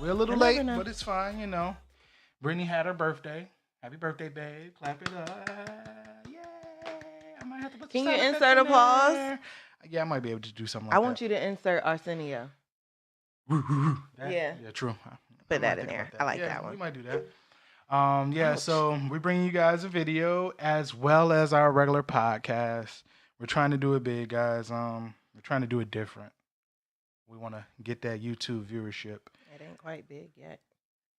We're a little late, but it's fine, you know. Brittany had her birthday. Happy birthday, babe. Clap it up. Yay. I might have to put Can you insert a pause? There. Yeah, I might be able to do something like that. I want you to insert Arsenio. Yeah, true. Put that in there. I like that one. We might do that. So we're bringing you guys a video as well as our regular podcast. We're trying to do it big, guys. We're trying to do it different. We want to get that YouTube viewership. It ain't quite big yet.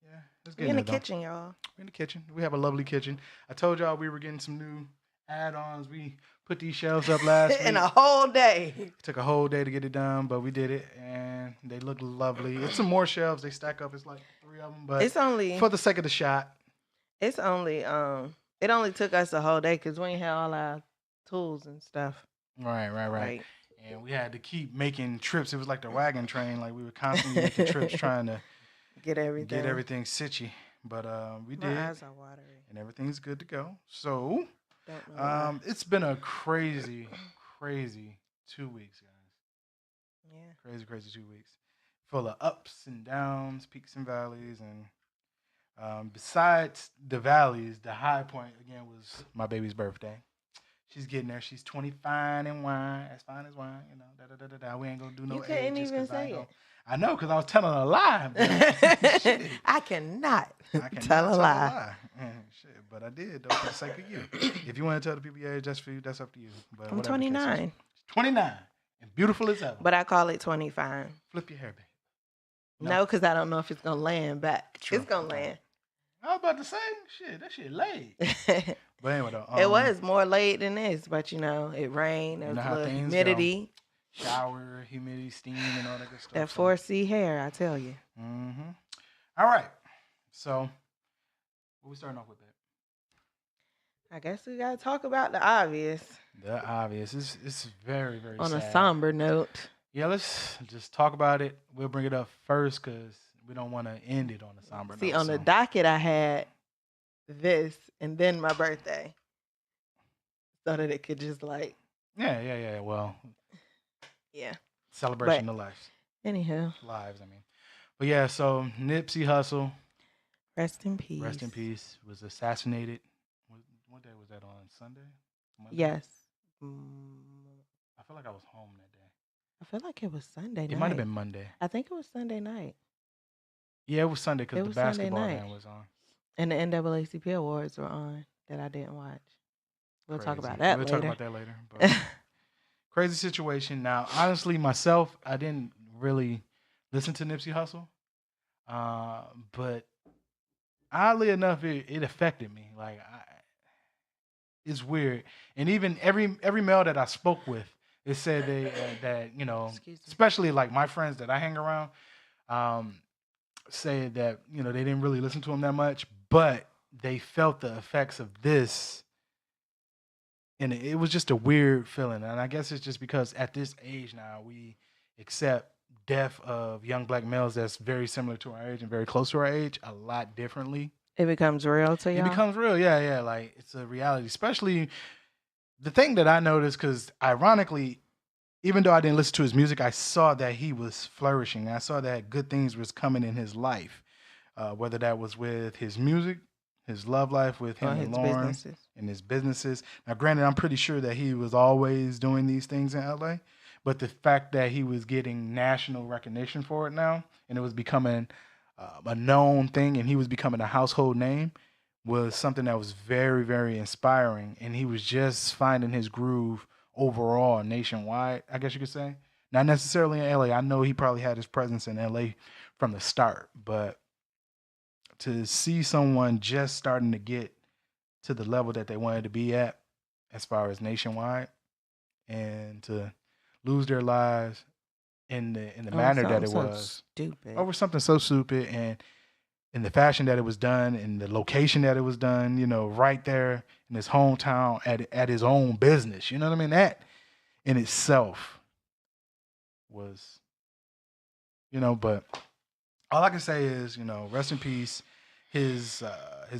Yeah, let's get in the kitchen, y'all. We're in the kitchen. We have a lovely kitchen. I told y'all we were getting some new add-ons. We put these shelves up last week. In a whole day. It took a whole day to get it done, but we did it, and they look lovely. It's some more shelves. They stack up. It's like 3 of them, but it's only for the sake of the shot. It's only it only took us a whole day because we ain't had all our tools and stuff. Right. And we had to keep making trips. It was like the wagon train. Like we were constantly making trips trying to get everything sitchy. But we did. My eyes are watery. And everything's good to go. So it's been a crazy 2 weeks, guys. Yeah. Crazy 2 weeks. Full of ups and downs, peaks and valleys. And besides the valleys, the high point, again, was my baby's birthday. She's getting there. She's 25 and wine, as fine as wine, you know. We ain't gonna do no age. You couldn't even say it. I know, because I was telling a lie. I cannot tell a lie. Shit, but I did, though, for the sake of you. If you want to tell the people your age, that's for you. That's up to you. But I'm 29. 29. And beautiful as ever. But I call it 25. Flip your hair, babe. No, because I don't know if it's going to land back. True. It's going to land. I was about to say, shit, that shit laid. But anyway, though. It was more laid than this, but, you know, it rained. There was a little humidity. Shower, humidity, steam, and all that good stuff. That 4C hair, I tell you. Mm-hmm. All right. So, what we starting off with, babe? I guess we got to talk about the obvious. The obvious. It's very, very on sad. A somber note. Yeah, let's just talk about it. We'll bring it up first because we don't want to end it on a somber note. See, on the docket, I had this and then my birthday. So that it could just like... Yeah. Well... Yeah. Celebration of life. Anyhow. Lives, I mean. But yeah, so Nipsey Hussle. Rest in peace. Rest in peace. Was assassinated. What day was that on? Sunday? Monday? Yes. I feel like I was home that day. I feel like it was Sunday night. It might have been Monday. I think it was Sunday night. Yeah, it was Sunday because the basketball game was on. And the NAACP awards were on that I didn't watch. We'll talk about that later. We'll talk about that later. But crazy situation. Now, honestly, myself, I didn't really listen to Nipsey Hussle. But oddly enough, it affected me. Like, it's weird. And even every male that I spoke with, it said that, you know, especially like my friends that I hang around, say that, you know, they didn't really listen to him that much, but they felt the effects of this. And it was just a weird feeling. And I guess it's just because at this age now, we accept death of young black males that's very similar to our age and very close to our age a lot differently. It becomes real to you. It becomes real, yeah. Like, it's a reality. Especially the thing that I noticed, because ironically, even though I didn't listen to his music, I saw that he was flourishing. I saw that good things was coming in his life, whether that was with his music, his love life with him and Lauren, and his businesses. Now, granted, I'm pretty sure that he was always doing these things in LA, but the fact that he was getting national recognition for it now, and it was becoming a known thing, and he was becoming a household name, was something that was very, very inspiring. And he was just finding his groove overall nationwide, I guess you could say. Not necessarily in LA. I know he probably had his presence in LA from the start, but to see someone just starting to get to the level that they wanted to be at as far as nationwide, and to lose their lives in the manner that it was stupid. Over something so stupid, and in the fashion that it was done, and the location that it was done, you know, right there in his hometown at his own business. You know what I mean? That in itself was, you know, but all I can say is, you know, rest in peace. His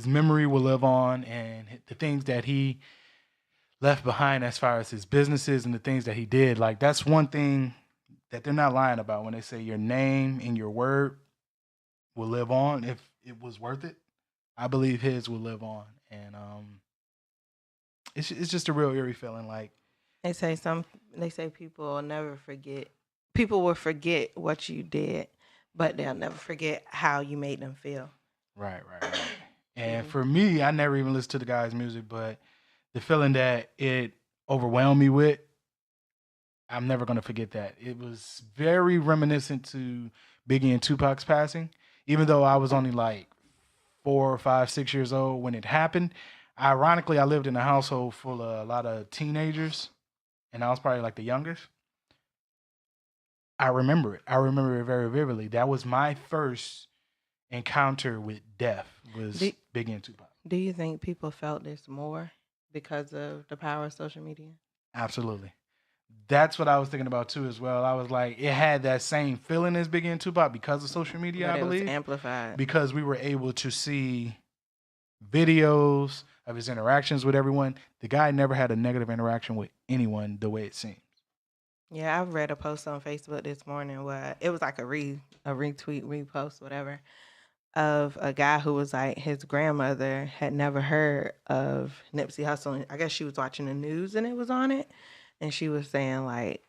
memory will live on, and the things that he left behind as far as his businesses and the things that he did, like, that's one thing that they're not lying about when they say your name and your word will live on if it was worth it. I believe his will live on, and it's just a real eerie feeling. Like They say people will never forget. People will forget what you did, but they'll never forget how you made them feel. right. And for me, I never even listened to the guy's music, but the feeling that it overwhelmed me with, I'm never gonna forget that. It was very reminiscent to Biggie and Tupac's passing, even though I was only like 4 or 5, 6 years old when it happened. Ironically, I lived in a household full of a lot of teenagers, and I was probably like the youngest. I remember it. I remember it very vividly. That was my first encounter with death. Was Do, Biggie and Tupac. do you think people felt this more because of the power of social media? Absolutely. That's what I was thinking about too, as well. I was like, it had that same feeling as Biggie and Tupac because of social media, But I it was believe, amplified. because we were able to see videos of his interactions with everyone. The guy never had a negative interaction with anyone, the way it seems. Yeah, I read a post on Facebook this morning where it was like a retweet, repost, whatever, of a guy who was like his grandmother had never heard of Nipsey Hussle. I guess she was watching the news and it was on it, and she was saying like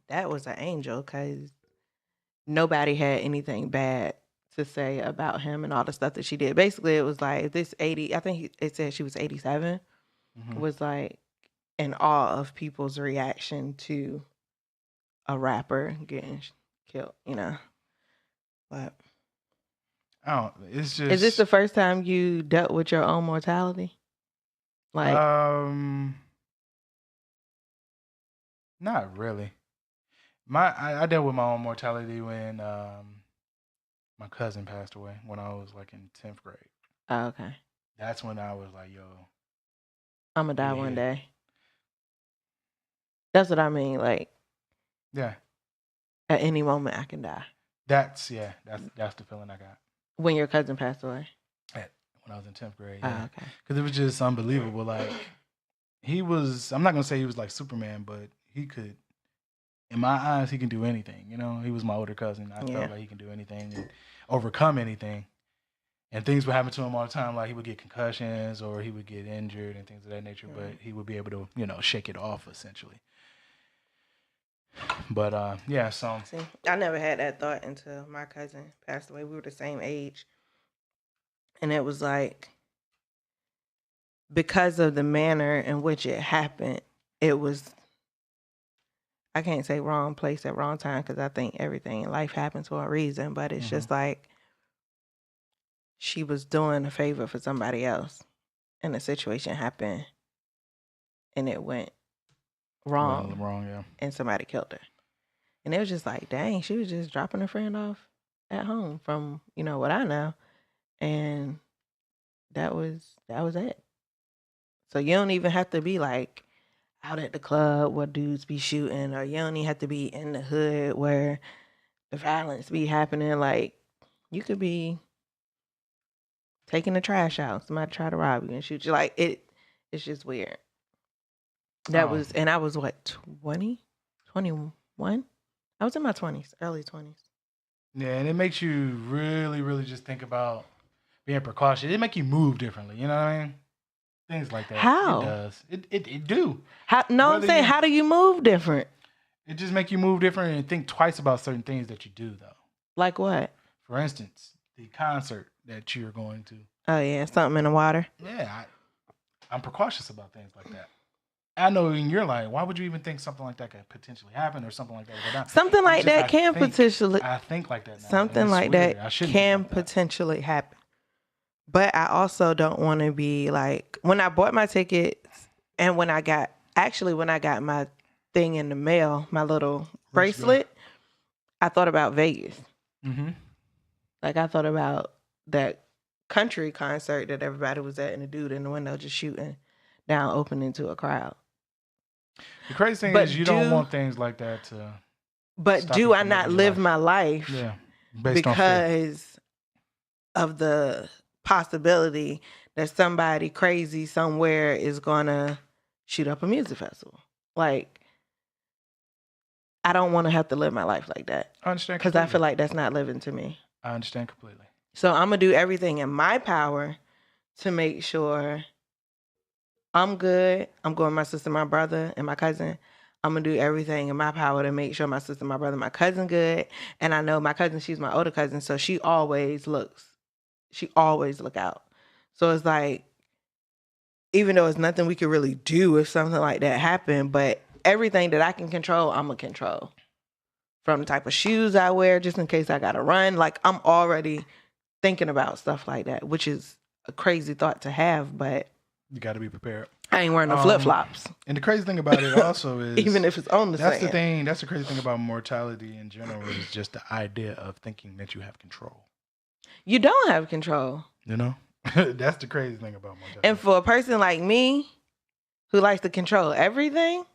that was an angel because nobody had anything bad to say about him and all the stuff that she did. Basically, it was like this 80. I think it said she was 87. Was like in awe of people's reaction to a rapper getting killed, you know. But Oh, it's just. is this the first time you dealt with your own mortality? Like, Not really. I dealt with my own mortality when my cousin passed away when I was like in 10th grade. oh, okay, That's when I was like, yo, I'm gonna die we one hit. day. That's what I mean. Like, Yeah, at any moment I can die. that's the feeling I got When your cousin passed away. when I was in 10th grade. Oh, Yeah, okay. because it was just unbelievable. Like he was. I'm not gonna say he was like Superman, but he could. In my eyes, he can do anything. You know, he was my older cousin. I Yeah. felt like he can do anything and overcome anything. And things would happen to him all the time. Like he would get concussions or he would get injured and things of that nature. But he would be able to, shake it off essentially. But yeah, so See, I never had that thought until my cousin passed away. We were the same age. And it was like, because of the manner in which it happened, it was, I can't say wrong place at wrong time because I think everything in life happens for a reason, but it's just like she was doing a favor for somebody else and the situation happened and it went wrong, yeah. and somebody killed her. And it was just like, dang, she was just dropping her friend off at home from, what I know. And that was it. So you don't even have to be like out at the club where dudes be shooting, or you don't even have to be in the hood where the violence be happening. Like, you could be taking the trash out, somebody try to rob you and shoot you. Like, it's just weird. And I was what, 20, 21? I was in my 20s, early 20s. Yeah, and it makes you really, really just think about being precautious. It make you move differently. You know what I mean? Things like that. How? It does. It do. I'm saying, how do you move different? It just make you move different and think twice about certain things that you do, though. Like what? For instance, the concert that you're going to. Oh, yeah, something in the water. Yeah, I'm precautious about things like that. I know in your life, why would you even think something like that could potentially happen or something like that would go down? Something like that can potentially. I think like that now. Something like that can potentially happen. But I also don't want to be like, when I bought my tickets and when I got my thing in the mail, my little bracelet, I thought about Vegas. Mm-hmm. Like, I thought about that country concert that everybody was at and the dude in the window just shooting down, opening to a crowd. The crazy thing is you don't want things like that to. But do I not live my life because of the possibility that somebody crazy somewhere is gonna shoot up a music festival? Like, I don't want to have to live my life like that. I understand, because I feel like that's not living to me. I understand completely. So I'm going to do everything in my power to make sure I'm good. I'm going with my sister, my brother, and my cousin. I'm going to do everything in my power to make sure my sister, my brother, my cousin good. And I know my cousin, she's my older cousin, so she always look out. So it's like, even though it's nothing we could really do if something like that happened, but everything that I can control, I'm going to control. From the type of shoes I wear, just in case I got to run. Like, I'm already thinking about stuff like that, which is a crazy thought to have, but you got to be prepared. I ain't wearing no flip-flops. And the crazy thing about it also is... even if it's on the That's sand. the thing. That's the crazy thing about mortality in general is just the idea of thinking that you have control. You don't have control. You know? That's the crazy thing about mortality. And for a person like me, who likes to control everything,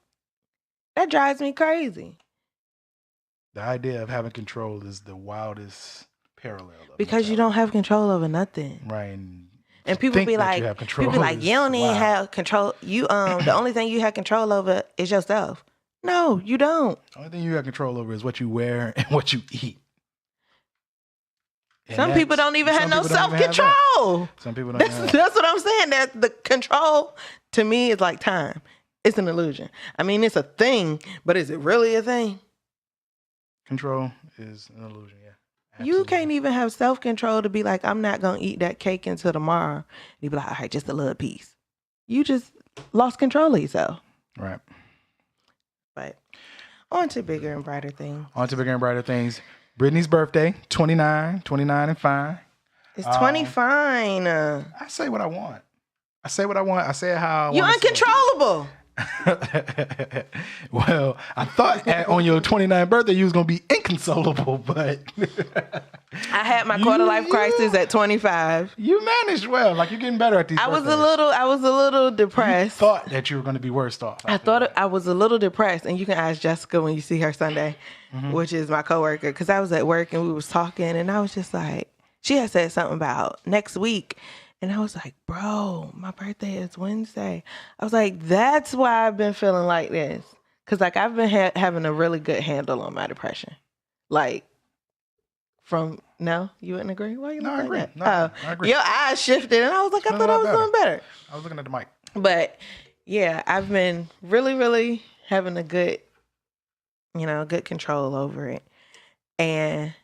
that drives me crazy. The idea of having control is the wildest parallel. Because you don't have control over nothing. Right. And people be like, you don't even have control. You the only thing you have control over is yourself. No, you don't. The only thing you have control over is what you wear and what you eat. And some people don't even have no self-control. Some people don't have That's what I'm saying. That the control to me is like time. It's an illusion. I mean, it's a thing, but is it really a thing? Control is an illusion, yeah. Absolutely. You can't even have self-control to be like, I'm not going to eat that cake until tomorrow. And you be like, all right, just a little piece. You just lost control of yourself. Right. But on to bigger and brighter things. Brittany's birthday, 29 and fine. It's 20 fine. I say what I want. I say it how I want. You're uncontrollable. Well, I thought on your 29th birthday you was gonna be inconsolable, but I had my quarter life crisis at 25. You managed well. Like, you're getting better at these. I was a little depressed. You thought that you were gonna be worse off. I was a little depressed, and you can ask Jessica when you see her Sunday, which is my coworker, because I was at work and we was talking, and I was just like, she had said something about next week. And I was like, bro, my birthday is Wednesday. I was like, that's why I've been feeling like this. Because, like, I've been having a really good handle on my depression. Like, no? You wouldn't agree? Why you No, I agree. that? No, I agree. Your eyes shifted, and I was like, I thought I was doing better. I was looking at the mic. But, yeah, I've been really, really having a good, good control over it. And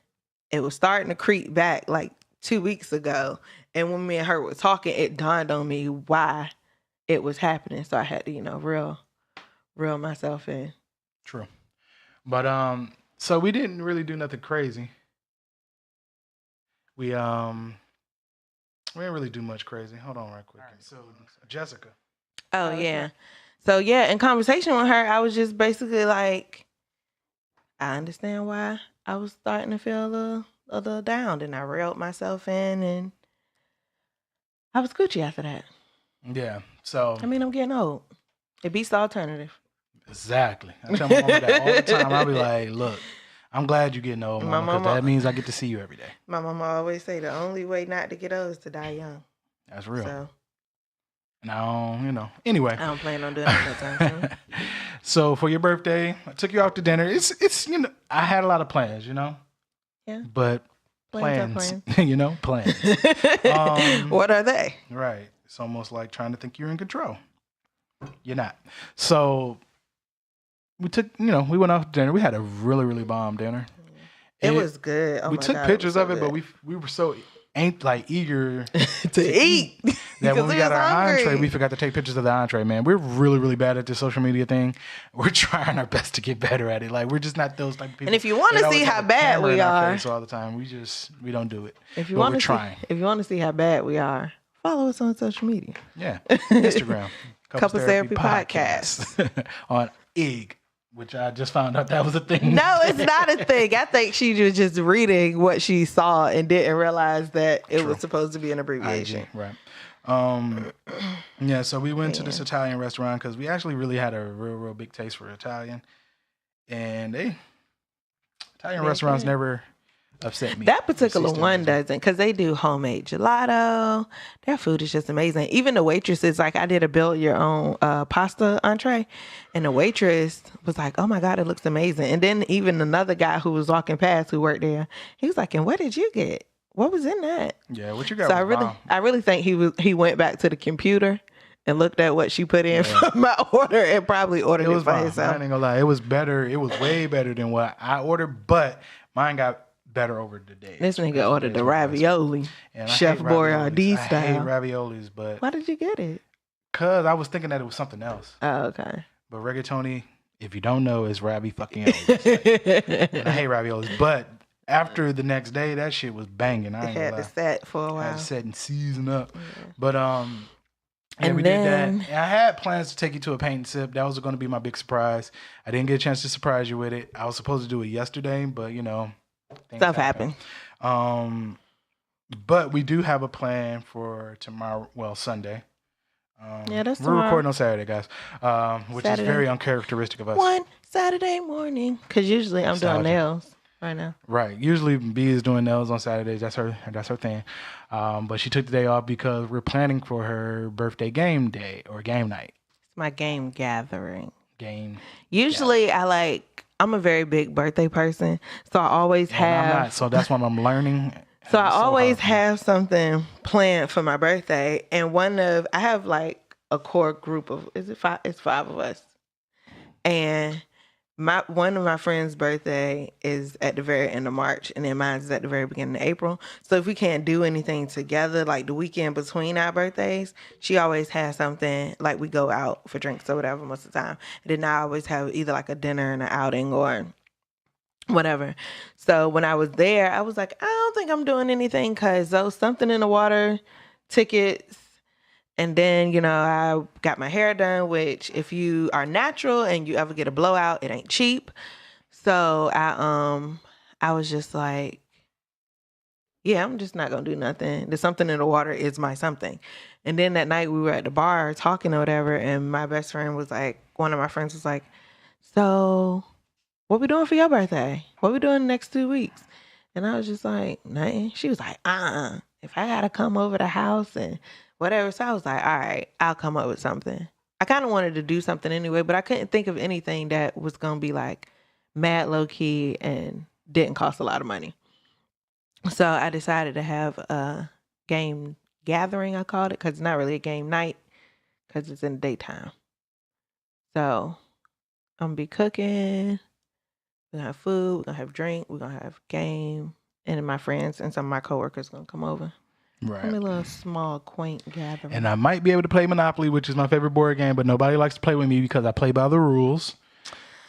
it was starting to creep back, like, 2 weeks ago. And when me and her were talking, it dawned on me why it was happening. So I had to, reel myself in. True. But so we didn't really do nothing crazy. We didn't really do much crazy. Hold on right quick. Right, so Jessica. Oh yeah. So yeah, in conversation with her, I was just basically like, I understand why I was starting to feel a little down, and I reeled myself in, and I was Gucci after that. Yeah. So I mean, I'm getting old. It beats the alternative. Exactly. I tell my mama that all the time. I'll be like, look, I'm glad you're getting old, mama, because that means I get to see you every day. My mama always say the only way not to get old is to die young. That's real. So, and anyway. I don't plan on doing that time soon. So for your birthday, I took you out to dinner. It's I had a lot of plans, Yeah. But plans. Plans. What are they? Right. It's almost like trying to think you're in control. You're not. So we took, we went out to dinner. We had a really, really bomb dinner. It was good. Oh we took pictures of it, but we were so eager to eat that when we got our entree, we forgot to take pictures of the entree, man. We're really, really bad at this social media thing. We're trying our best to get better at it. Like, we're just not those type of people. And if you want to see how bad we are, all the time, we don't do it. If you want to see how bad we are, follow us on social media. Yeah, Instagram, Couples Therapy Podcast on IG. Which I just found out that was a thing. No, it's not a thing. I think she was just reading what she saw and didn't realize that it was supposed to be an abbreviation. IG, right. Yeah, so we went to this Italian restaurant because we actually really had a real, real big taste for Italian. And Italian restaurants never upset me. That particular one doesn't, because they do homemade gelato. Their food is just amazing. Even the waitresses, like I did a build your own pasta entree, and the waitress was like, "Oh my God, it looks amazing." And then even another guy who was walking past who worked there, he was like, "And what did you get? What was in that?" Yeah, what you got? So I really think he went back to the computer and looked at what she put in for my order and probably ordered it for himself. I ain't gonna lie, it was better. It was way better than what I ordered, but mine got better over the day. This nigga ordered the ravioli, Chef Boyardee style. I hate raviolis, but why did you get it? Cause I was thinking that it was something else. Oh, okay. But rigatoni, if you don't know, is fucking raviolis. And I hate raviolis, but after the next day, that shit was banging. I ain't gonna lie. Had to set for a while. Had to set and season up, but and we did that. And I had plans to take you to a paint and sip. That was going to be my big surprise. I didn't get a chance to surprise you with it. I was supposed to do it yesterday, but stuff happened. But we do have a plan for tomorrow. Well, Sunday. That's we're recording on Saturday, guys, which is very uncharacteristic of us. One Saturday morning, because usually I'm doing nails right now. Right. Usually B is doing nails on Saturdays. That's her thing. But she took the day off because we're planning for her birthday game day or game night. It's my game gathering. Usually I'm a very big birthday person. So I always have. I'm not, so that's what I'm learning. So I always have something planned for my birthday. And I have like a core group of, it's 5 of us. And one of my friends' birthday is at the very end of March, and then mine is at the very beginning of April. So if we can't do anything together, like the weekend between our birthdays, she always has something, like we go out for drinks or whatever most of the time. And then I always have either like a dinner and an outing or whatever. So when I was there, I was like, I don't think I'm doing anything because those something in the water tickets. And then, I got my hair done, which if you are natural and you ever get a blowout, it ain't cheap. So I was just like, yeah, I'm just not going to do nothing. The something in the water is my something. And then that night we were at the bar talking or whatever. And my best friend was like, one of my friends was like, so what we doing for your birthday? What we doing the next 2 weeks? And I was just like, nothing. She was like, if I got to come over the house and whatever. So I was like, all right, I'll come up with something. I kind of wanted to do something anyway, but I couldn't think of anything that was going to be like mad low key and didn't cost a lot of money. So I decided to have a game gathering, I called it, because it's not really a game night because it's in the daytime. So I'm going to be cooking. We're going to have food. We're going to have drink. We're going to have game. And then my friends and some of my coworkers going to come over. Right. A little small, quaint gathering. And I might be able to play Monopoly, which is my favorite board game, but nobody likes to play with me because I play by the rules.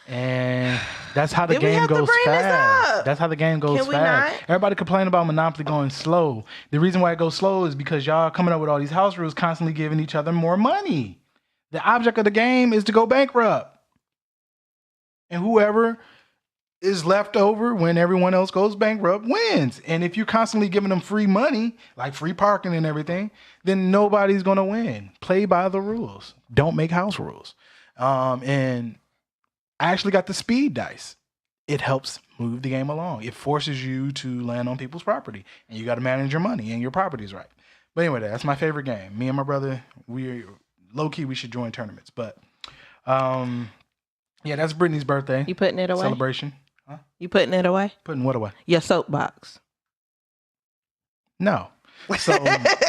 And that's how the game goes fast. That's how the game goes fast. Everybody complain about Monopoly going slow. The reason why it goes slow is because y'all coming up with all these house rules, constantly giving each other more money. The object of the game is to go bankrupt. And whoever is left over when everyone else goes bankrupt wins. And if you're constantly giving them free money, like free parking and everything, then nobody's going to win. Play by the rules. Don't make house rules. And I actually got the speed dice. It helps move the game along. It forces you to land on people's property, and you got to manage your money and your properties right. But anyway, that's my favorite game. Me and my brother, we should join tournaments. But yeah, that's Brittany's birthday. You putting it away? Celebration. Huh? You putting it away? Putting what away? Your soapbox. No. So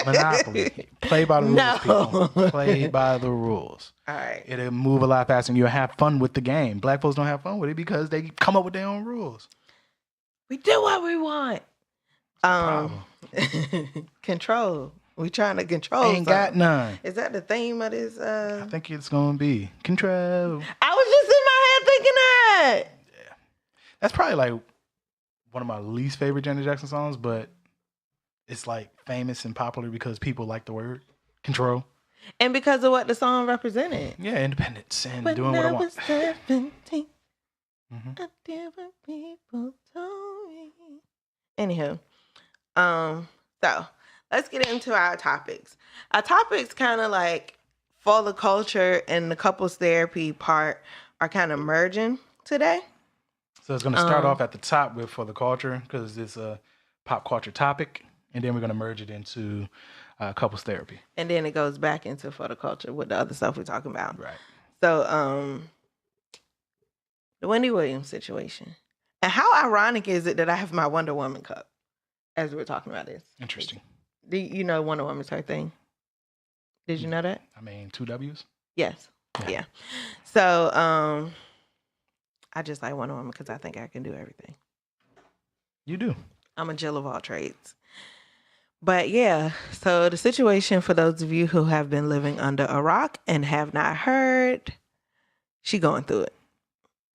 Monopoly. Play by the rules, people. Play by the rules. All right. It'll move a lot faster and you'll have fun with the game. Black folks don't have fun with it because they come up with their own rules. We do what we want. Control. We trying to control. Ain't got none. Is that the theme of this? I think it's gonna be control. I was just in my head thinking that. Yeah, that's probably like one of my least favorite Janet Jackson songs, but it's like famous and popular because people like the word control. And because of what the song represented. Yeah, independence and when doing what I want. Was 17, I did what people told me. Anywho, so let's get into our topics. Our topics kind of like for the culture and the couples therapy part are kind of merging today. So it's going to start off at the top with For the Culture because it's a pop culture topic. And then we're going to merge it into couples therapy. And then it goes back into For the Culture with the other stuff we're talking about. Right. So the Wendy Williams situation. And how ironic is it that I have my Wonder Woman cup as we're talking about this? Interesting. Do you know Wonder Woman's her thing? Did you know that? I mean, 2 W's? Yes. Yeah. So I just like Wonder Woman because I think I can do everything. You do. I'm a Jill of all trades. But yeah, so the situation for those of you who have been living under a rock and have not heard, she going through it.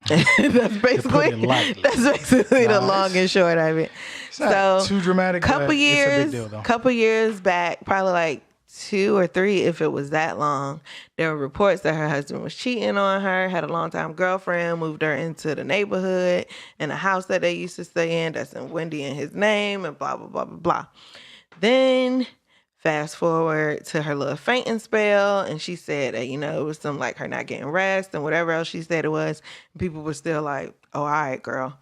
That's basically the long and short of it. It's not too dramatic. Couple but it's a big deal, though. Couple years back, probably like 2 or 3, if it was that long, there were reports that her husband was cheating on her, had a longtime girlfriend, moved her into the neighborhood in a house that they used to stay in that's in Wendy in his name, and blah, blah, blah, blah, blah. Then fast forward to her little fainting spell, and she said that, it was some like her not getting rest and whatever else she said it was. And people were still like, oh, all right, girl.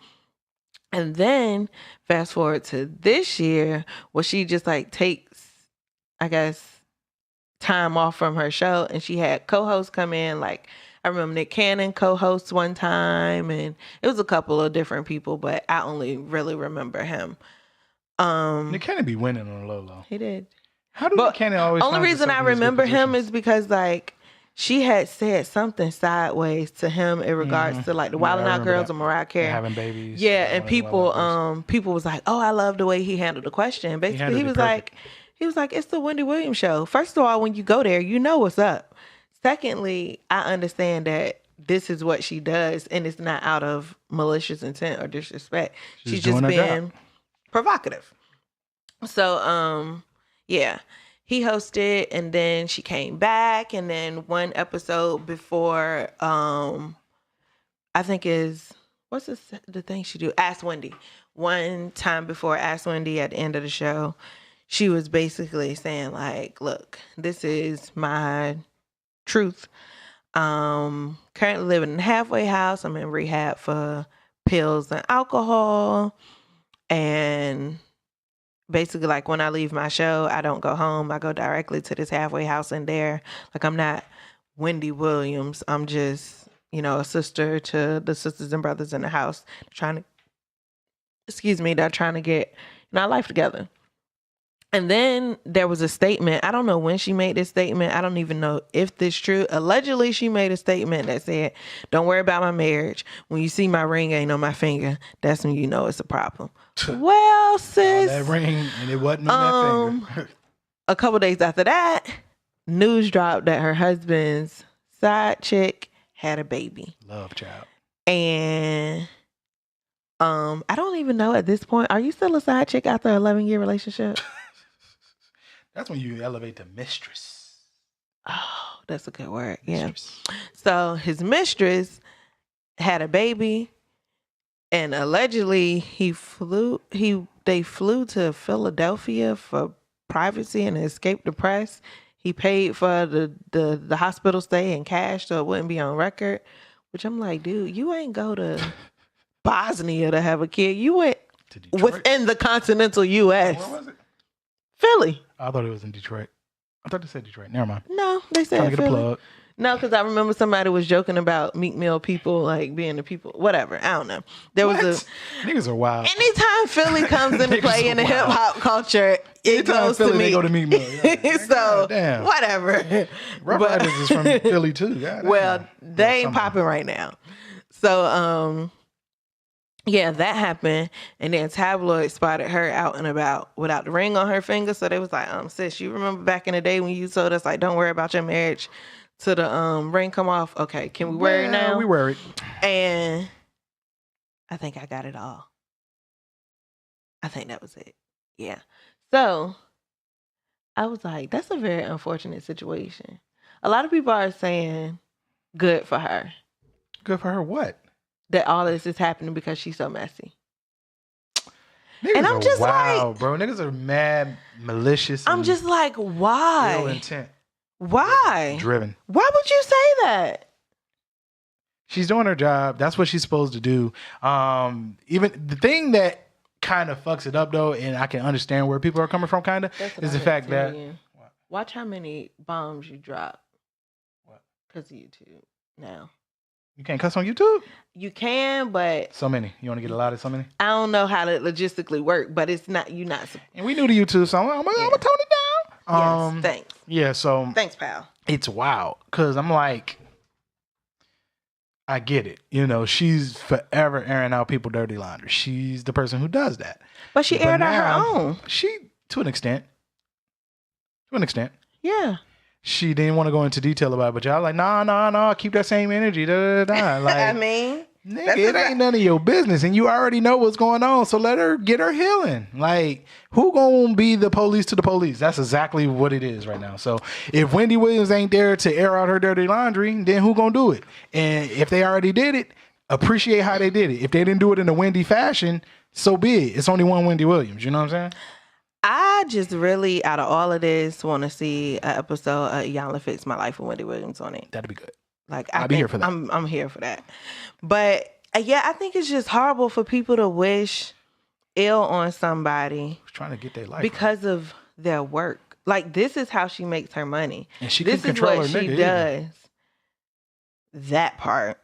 And then fast forward to this year where she just like takes, I guess, time off from her show, and she had co-hosts come in. Like, I remember Nick Cannon co-hosts one time, and it was a couple of different people, but I only really remember him. Nick Cannon be winning on the low. He did. How do Nick Cannon always? Only reason I remember him is because like she had said something sideways to him in regards to like the Wild 'N Out Girls and Mariah Carey having babies. Yeah, and people was like, oh, I love the way he handled the question. Basically, he was like, it's the Wendy Williams show. First of all, when you go there, you know what's up. Secondly, I understand that this is what she does, and it's not out of malicious intent or disrespect. She's just being provocative. So, yeah, he hosted, and then she came back, and then one episode before, I think what's the thing she do? Ask Wendy. One time before Ask Wendy at the end of the show, she was basically saying like, look, this is my truth. Currently living in a halfway house. I'm in rehab for pills and alcohol. And basically, like, when I leave my show, I don't go home. I go directly to this halfway house in there. Like, I'm not Wendy Williams. I'm just, a sister to the sisters and brothers in the house they're trying to get our life together. And then there was a statement. I don't know when she made this statement. I don't even know if this is true. Allegedly, she made a statement that said, don't worry about my marriage. When you see my ring ain't on my finger, that's when you know it's a problem. Well, sis. That ring, and it wasn't on that finger. A couple days after that, news dropped that her husband's side chick had a baby. Love child. And I don't even know at this point. Are you still a side chick after an 11-year relationship? That's when you elevate to mistress. Oh, that's a good word. Yeah. Mistress. So his mistress had a baby, and allegedly they flew to Philadelphia for privacy and escape the press. He paid for the hospital stay in cash so it wouldn't be on record. Which I'm like, dude, you ain't go to Bosnia to have a kid. You went within the continental U.S. Where was it? Philly. I thought it was in Detroit. I thought they said Detroit. Never mind. No, they said Trying to get Philly. a plug. No, because I remember somebody was joking about Meek Mill people like being the people. Whatever. I don't know. There was niggas are wild. Anytime Philly comes into play in the hip hop culture, it goes Philly, to me. They go to Meek Mill. Yeah. So damn. whatever. Rough Riders is from Philly too. God, well, they ain't popping right now. So yeah, that happened, and then tabloids spotted her out and about without the ring on her finger. So they was like, sis, you remember back in the day when you told us like, don't worry about your marriage till the ring come off? Okay, can we worry now? We worried. And I think I got it all. I think that was it. Yeah. So I was like, that's a very unfortunate situation. A lot of people are saying good for her. Good for her what? That all this is happening because she's so messy. Niggas and I'm just like, bro, niggas are mad, malicious. I'm just like, why? Ill intent. Why? Driven. Why would you say that? She's doing her job. That's what she's supposed to do. Even the thing that kind of fucks it up though, and I can understand where people are coming from, kind of, is the fact that watch how many bombs you drop. What? Because of YouTube now. You can't cuss on YouTube? You can, but so many. You want to get a lot of so many? I don't know how to logistically work, but it's not you not. And we new to YouTube, so I'm gonna tone it down. Yes, thanks. Yeah, so thanks, pal. It's wild because I'm like, I get it. You know, she's forever airing out people dirty laundry. She's the person who does that. But she aired out her own. She, to an extent. Yeah. She didn't want to go into detail about it, but y'all like, nah, keep that same energy. Like, I mean, nigga, it ain't none of your business, and you already know what's going on, so let her get her healing. Like, who gonna be the police to the police? That's exactly what it is right now. So if Wendy Williams ain't there to air out her dirty laundry, then who gonna do it? And if they already did it, appreciate how they did it. If they didn't do it in a Wendy fashion, so be it. It's only one Wendy Williams. You know what I'm saying? I just really, out of all of this, want to see an episode of Y'all Fix My Life with Wendy Williams on it. That'd be good. Like, I'll be here for that. I'm here for that. But yeah, I think it's just horrible for people to wish ill on somebody trying to get their life because of their work. Like, this is how she makes her money. And she this is what she does. That part.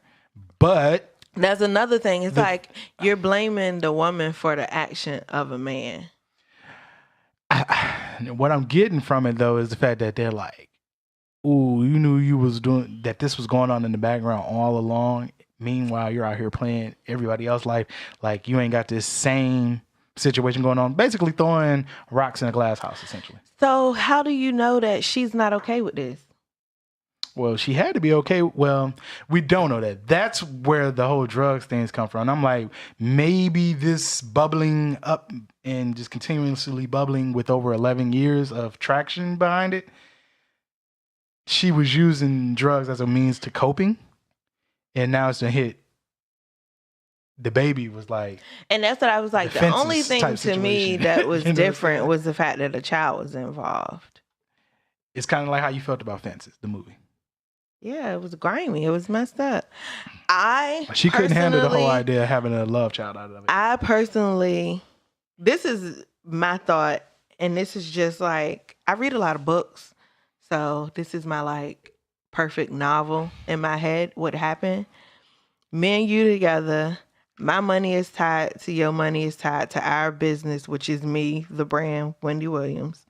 But that's another thing. It's like you're blaming the woman for the action of a man. What I'm getting from it though is the fact that they're like, ooh, you knew you was doing that. This was going on in the background all along. Meanwhile, you're out here playing everybody else's life like you ain't got this same situation going on. Basically throwing rocks in a glass house, essentially. So how do you know that she's not okay with this? Well, she had to be okay. Well, we don't know that. That's where the whole drugs things come from. And I'm like, maybe this bubbling up and just continuously bubbling with over 11 years of traction behind it, she was using drugs as a means to coping. And now it's a hit. The baby was like... And that's what I was like. The only thing to me that was different was the fact that a child was involved. It's kind of like how you felt about Fences, the movie. Yeah, it was grimy. It was messed up. She couldn't handle the whole idea of having a love child out of it. I personally, this is my thought, and this is just like, I read a lot of books, so this is my like perfect novel in my head. What happened? Me and you together. My money is tied to your money is tied to our business, which is me, the brand, Wendy Williams.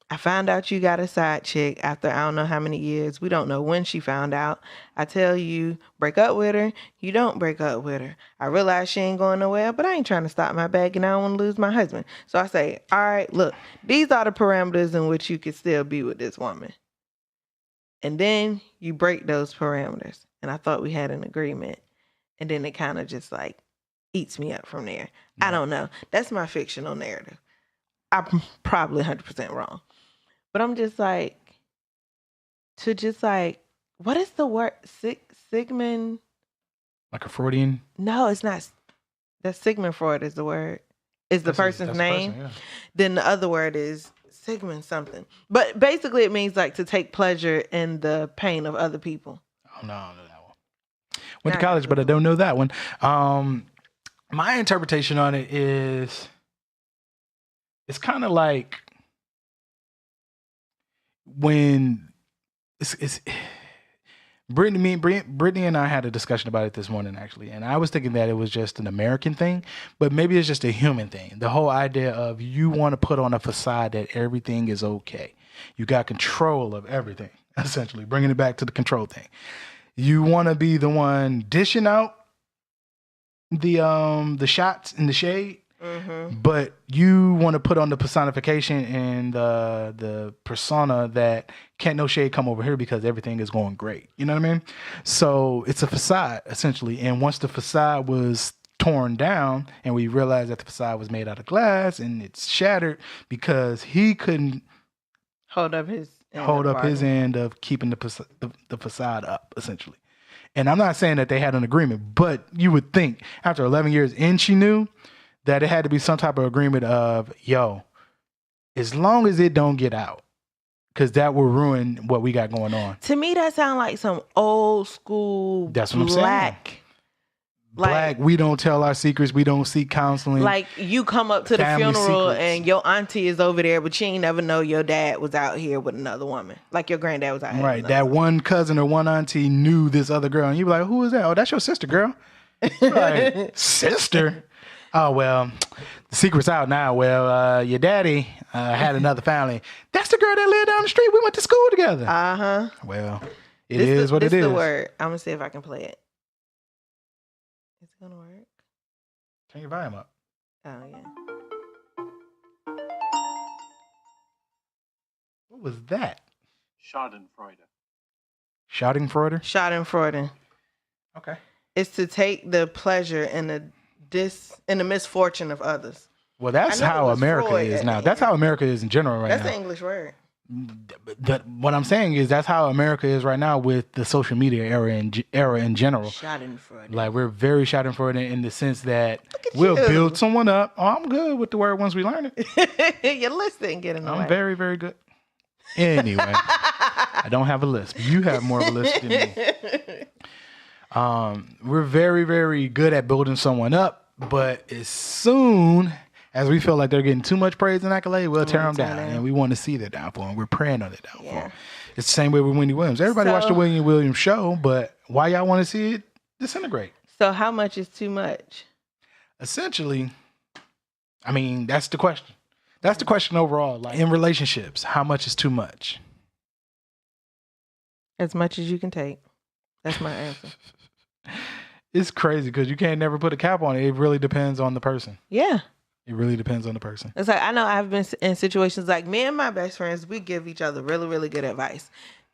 I found out you got a side chick after I don't know how many years. We don't know when she found out. I tell you, break up with her. You don't break up with her. I realize she ain't going nowhere, but I ain't trying to stop my bag and I don't want to lose my husband. So I say, all right, look, these are the parameters in which you could still be with this woman. And then you break those parameters. And I thought we had an agreement. And then it kind of just like eats me up from there. Yeah. I don't know. That's my fictional narrative. I'm probably 100% wrong. But I'm just like, what is the word? Sigmund? Like a Freudian? No, it's not. That's Sigmund Freud is the word. Is the person's name. Yeah. Then the other word is Sigmund something. But basically it means like to take pleasure in the pain of other people. Oh, no, I don't know that one. Went to college, but I don't know that one. My interpretation on it is, it's kind of like, when it's Brittany and I had a discussion about it this morning actually, and I was thinking that it was just an American thing, but maybe it's just a human thing. The whole idea of you want to put on a facade that everything is okay. You got control of everything, essentially, bringing it back to the control thing. You want to be the one dishing out the shots in the shade. Mm-hmm. But you want to put on the personification and the persona that can't no shade come over here because everything is going great. You know what I mean? So it's a facade, essentially. And once the facade was torn down and we realized that the facade was made out of glass and it's shattered because he couldn't hold up his end of keeping the facade up, essentially. And I'm not saying that they had an agreement, but you would think after 11 years and she knew that it had to be some type of agreement of, yo, as long as it don't get out, because that will ruin what we got going on. To me, that sounds like some old school That's what I'm saying. Like, we don't tell our secrets. We don't seek counseling. Like, you come up to the Family funeral secrets. and your auntie is over there, but you ain't never know your dad was out here with another woman. Like your granddad was out here. Right. That one cousin or one auntie knew this other girl. And you be like, who is that? Oh, that's your sister, girl. Like, sister? Oh, well, the secret's out now. Well, your daddy had another family. That's the girl that lived down the street. We went to school together. Uh-huh. Well, it is what it is. This is the word. I'm going to see if I can play it. Is it going to work? Turn your volume up. Oh, yeah. What was that? Schadenfreude. Schadenfreude? Schadenfreude. Okay. It's to take the pleasure in the misfortune of others. Well, that's how America is now. That's how America is in general right now. That's an English word. What I'm saying is that's how America is right now with the social media era in general. Schadenfreude. Like, we're very schadenfreude in the sense that we'll build someone up. Oh, I'm good with the word once we learn it. Your list didn't get in the way. I'm very, very good. Anyway, I don't have a list. You have more of a list than me. We're very, very good at building someone up, but as soon as we feel like they're getting too much praise and accolade, we'll tear them down. And we want to see their downfall, and we're praying on their downfall. Yeah. It's the same way with Wendy Williams. Everybody watched the Wendy Williams show, but why y'all want to see it disintegrate? So how much is too much? Essentially, I mean, that's the question. That's the question overall. Like, in relationships, how much is too much? As much as you can take. That's my answer. It's crazy because you can't never put a cap on it. It really depends on the person. Yeah. It really depends on the person. It's like, I know I've been in situations like me and my best friends, we give each other really, really good advice.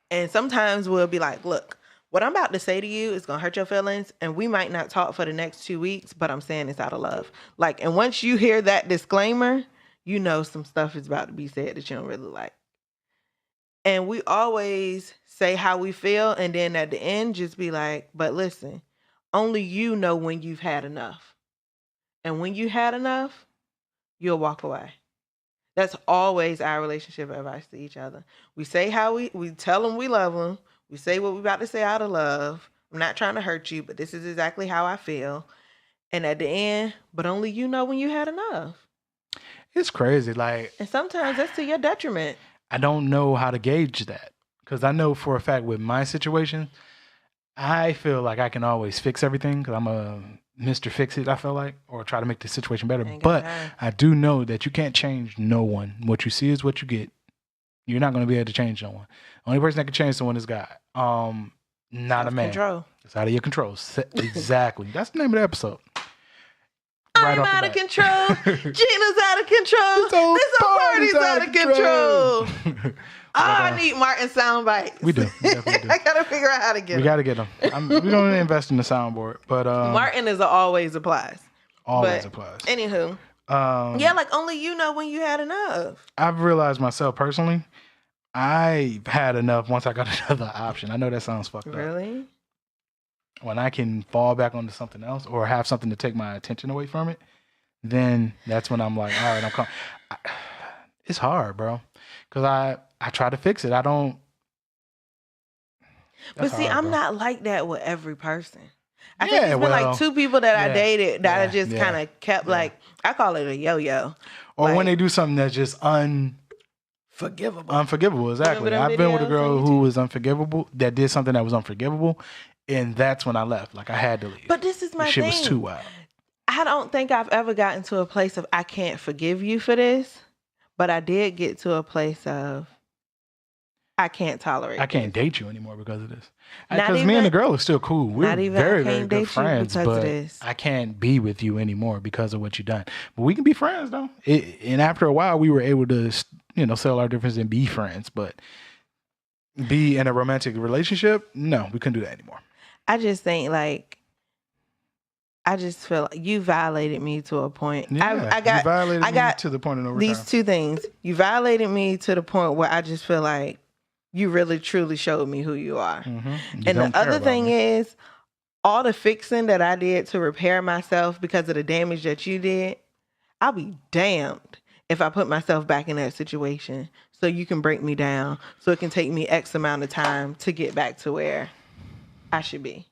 And sometimes we'll be like, look, what I'm about to say to you is going to hurt your feelings. And we might not talk for the next 2 weeks, but I'm saying it's out of love. Like, and once you hear that disclaimer, you know some stuff is about to be said that you don't really like. And we always say how we feel. And then at the end, just be like, but listen, only you know when you've had enough. And when you had enough, you'll walk away. That's always our relationship advice to each other. We say how we tell them we love them. We say what we're about to say out of love. I'm not trying to hurt you, but this is exactly how I feel. And at the end, but only you know when you had enough. It's crazy. Like, and sometimes that's to your detriment. I don't know how to gauge that. Because I know for a fact with my situation, I feel like I can always fix everything because I'm a Mr. Fix-It, I feel like, or try to make the situation better. But I do know that you can't change no one. What you see is what you get. You're not going to be able to change no one. The only person that can change someone is God. Not a man. Control. It's out of your control. Exactly. That's the name of the episode. I'm out of control. Gina's out of control. This party's out of control. I need Martin sound bites. We do. We definitely do. I gotta figure out how to get them. We gotta get them. We're gonna invest in the soundboard, but Martin is always applies. Always applies. Anywho, yeah, like only you know when you had enough. I've realized myself personally, I've had enough once I got another option. I know that sounds fucked up. Really? When I can fall back onto something else or have something to take my attention away from it, then that's when I'm like, all right, I'm calm. It's hard, bro, because I try to fix it. I don't. But see, I'm not like that with every person. I think it's been like 2 people that I dated that I just kind of kept like, I call it a yo-yo. Or when they do something that's just unforgivable. Unforgivable, exactly. I've been with a girl who was unforgivable, that did something that was unforgivable, and that's when I left. Like, I had to leave. But this is my thing. Shit was too wild. I don't think I've ever gotten to a place of I can't forgive you for this, but I did get to a place of I can't tolerate. I can't date you anymore because of this. Because me and the girl are still cool. We're very, very good friends, but I can't be with you anymore because of what you've done. But we can be friends though. And after a while, we were able to, settle our difference and be friends. But be in a romantic relationship, no, we couldn't do that anymore. I just think I just feel like you violated me to a point. Yeah, you violated me to the point of no return. These 2 things. You violated me to the point where I just feel like you really, truly showed me who you are. Mm-hmm. And the other thing is, all the fixing that I did to repair myself because of the damage that you did, I'll be damned if I put myself back in that situation. so you can break me down, so it can take me X amount of time to get back to where I should be.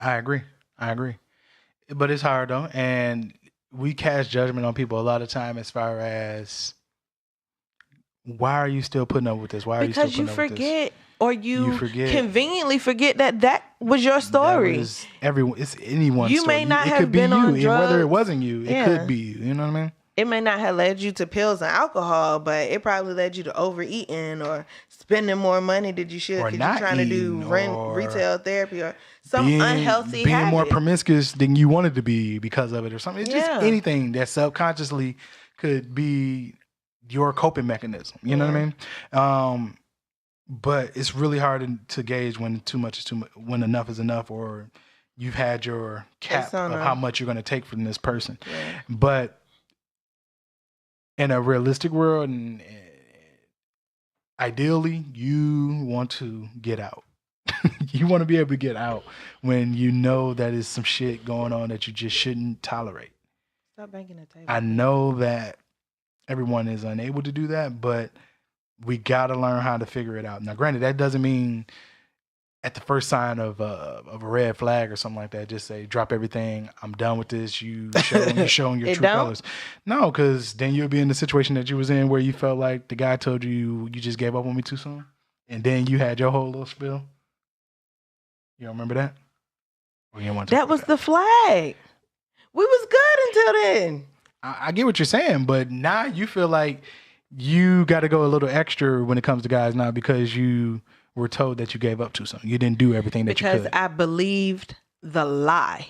I agree. But it's hard though, and we cast judgment on people a lot of time as far as why are you still putting up with this? Why are Because you you still putting up with this? forget, or you forget conveniently forget that was your story. That was everyone. It's anyone's You story. may not it have could be been you, on and whether it drugs. wasn't you, it Yeah. could be you. You know what I mean? It may not have led you to pills and alcohol, but it probably led you to overeating or spending more money than you should Or because you're not trying to do eating, or retail therapy or some unhealthy being habit. more promiscuous than you wanted to be because of it, or something. It's just anything that subconsciously could be your coping mechanism. You know what I mean? But it's really hard to gauge when too much is too much, when enough is enough, or you've had your cap of how much you're going to take from this person. Yeah. But in a realistic world, and ideally, you want to get out. You want to be able to get out when you know that is some shit going on that you just shouldn't tolerate. Stop banging the table. I know that everyone is unable to do that, but we got to learn how to figure it out. Now, granted, that doesn't mean at the first sign of a red flag or something like that, just say, drop everything. I'm done with this. You're showing your true colors. No, because then you'll be in the situation that you was in where you felt like the guy told you just gave up on me too soon. And then you had your whole little spill. You don't remember that? Or you don't want to that was the flag. We was good until then. I get what you're saying, but now you feel like you got to go a little extra when it comes to guys now because you were told that you gave up too soon. You didn't do everything that you could. Because I believed the lie.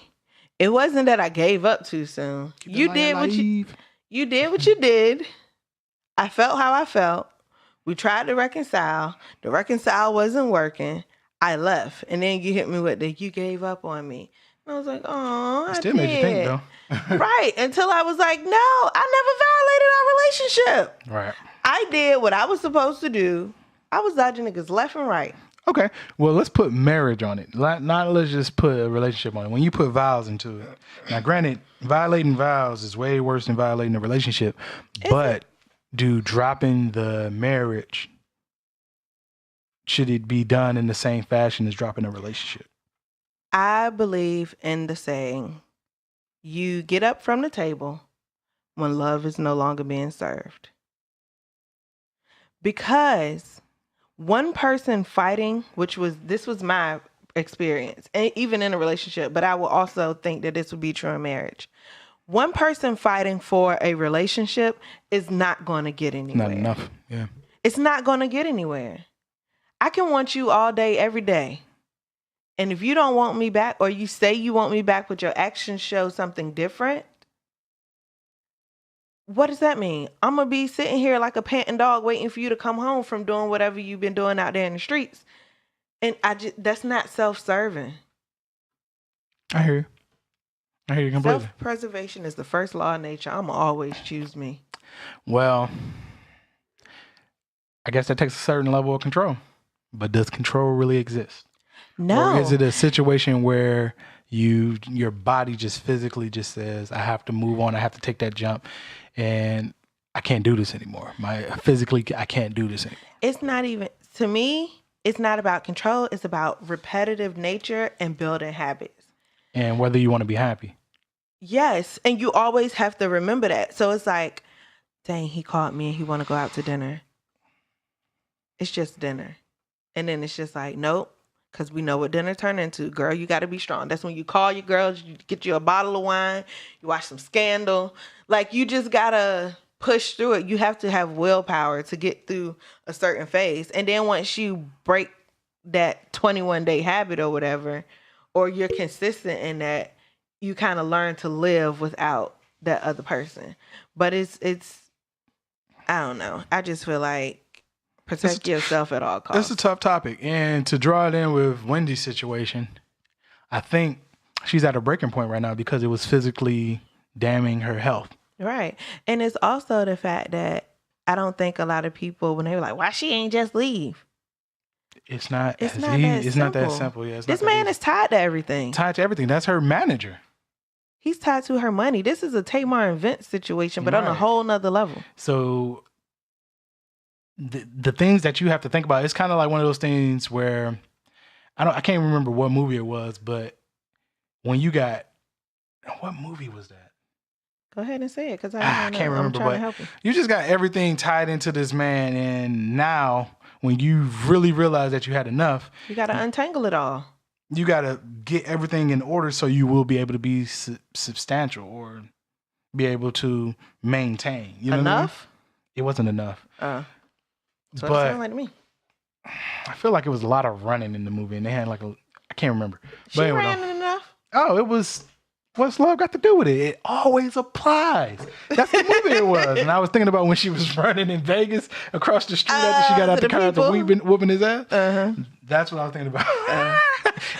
It wasn't that I gave up too soon. You did what you did. I felt how I felt. We tried to reconcile. The reconcile wasn't working. I left. And then you hit me with you gave up on me. And I was like, oh, I still made you think though. Right. Until I was like, no, I never violated our relationship. Right. I did what I was supposed to do. I was dodging niggas left and right. Okay. Well, let's put marriage on it. Not let's just put a relationship on it. When you put vows into it. Now, granted, violating vows is way worse than violating a relationship. But do dropping the marriage, should it be done in the same fashion as dropping a relationship? I believe in the saying, you get up from the table when love is no longer being served. Because one person fighting, this was my experience, and even in a relationship, but I will also think that this would be true in marriage. One person fighting for a relationship is not going to get anywhere. Not enough. Yeah. It's not going to get anywhere. I can want you all day, every day. And if you don't want me back, or you say you want me back, but your actions show something different, what does that mean? I'm going to be sitting here like a panting dog waiting for you to come home from doing whatever you've been doing out there in the streets. And that's not self-serving. I hear you completely. Self-preservation is the first law of nature. I'm going to always choose me. Well, I guess that takes a certain level of control. But does control really exist? No. Or is it a situation where your body just physically just says, I have to move on, I have to take that jump, and I can't do this anymore. I can't do this anymore. It's not even, to me, it's not about control. It's about repetitive nature and building habits. And whether you want to be happy. Yes. And you always have to remember that. So it's like, dang, he called me and he want to go out to dinner. It's just dinner. And then it's just like, nope. Because we know what dinner turned into. Girl, you got to be strong. That's when you call your girls, you get you a bottle of wine, you watch some Scandal. Like, you just got to push through it. You have to have willpower to get through a certain phase. And then once you break that 21-day habit or whatever, or you're consistent in that, you kind of learn to live without that other person. But it's I don't know. I just feel like protect yourself at all costs. It's a tough topic. And to draw it in with Wendy's situation, I think she's at a breaking point right now because it was physically damning her health. Right. And it's also the fact that I don't think a lot of people, when they were like, why she ain't just leave? It's not that simple. Yeah, this man is tied to everything. Tied to everything. That's her manager. He's tied to her money. This is a Tamar and Vince situation, but on a whole nother level. So the things that you have to think about. It's kind of like one of those things where I can't remember what movie it was, but when you got, what movie was that? Go ahead and say it, because I can't remember, I'm trying but to help you. you just got everything tied into this man, and now when you really realize that you had enough, You got to untangle it all. you got to get everything in order so you will be able to be substantial or be able to maintain. You know what I mean? Enough? It wasn't enough. So it But sounded like to me. I feel like it was a lot of running in the movie, and they had like I can't remember. She But anyway, ran enough. oh, it was. What's love got to do with it? It always applies. That's the movie it was. And I was thinking about when she was running in Vegas across the street after she got out the car after whooping his ass. That's what I was thinking about.